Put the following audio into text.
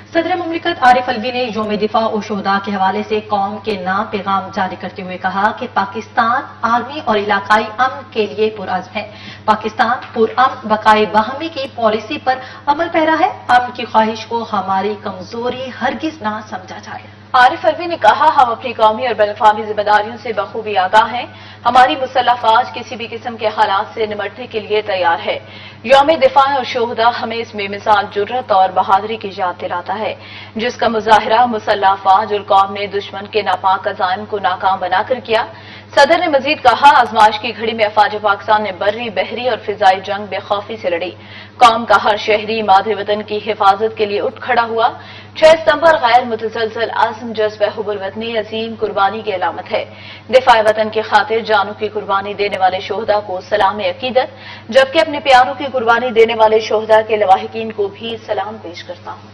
सदर मुमलिकत आरिफ अलवी ने यौम दिफा और शोहदा के हवाले से कौम के नाम पैगाम जारी करते हुए कहा कि पाकिस्तान आर्मी और इलाकाई अमन के लिए पुरअज़्म है। पाकिस्तान पुरअमन बकाए बाहमी की पॉलिसी पर अमल पैरा है। अमन की ख्वाहिश को हमारी कमजोरी हरगिज ना समझा जाए। आरिफ अलवी ने कहा, हम अपनी कौमी और बैनुल-अक़वामी जिम्मेदारियों से बखूबी आगाह हैं। हमारी मुसल्लह फौज किसी भी किस्म के हालात से निमटने के लिए तैयार है। यौम दिफा और शोहदा हमें इस बेमिसाल जुर्रत और बहादुरी की याद दिलाता है, जिसका मुजाहिरा मुसल्लह फौज और कौम ने दुश्मन के नापाक अज़ाइम को नाकाम बनाकर किया। सदर ने मजीद कहा, आजमाइश की घड़ी में अफवाज पाकिस्तान ने बर्री, बहरी और फिजाई जंग बेखौफी से लड़ी। कौम का हर शहरी मादरे वतन की हिफाजत के लिए उठ खड़ा हुआ। 6 सितंबर गैर मुतसलसल आज़म जज्बे हुब्बुल वतनी अजीम कुर्बानी की अलामत है। दिफाए वतन की खातिर जानों की कुर्बानी देने वाले शोहदा को सलाम अकीदत, जबकि अपने प्यारों की कुर्बानी देने वाले शोहदा के लवाहिकीन को भी सलाम पेश करता हूँ।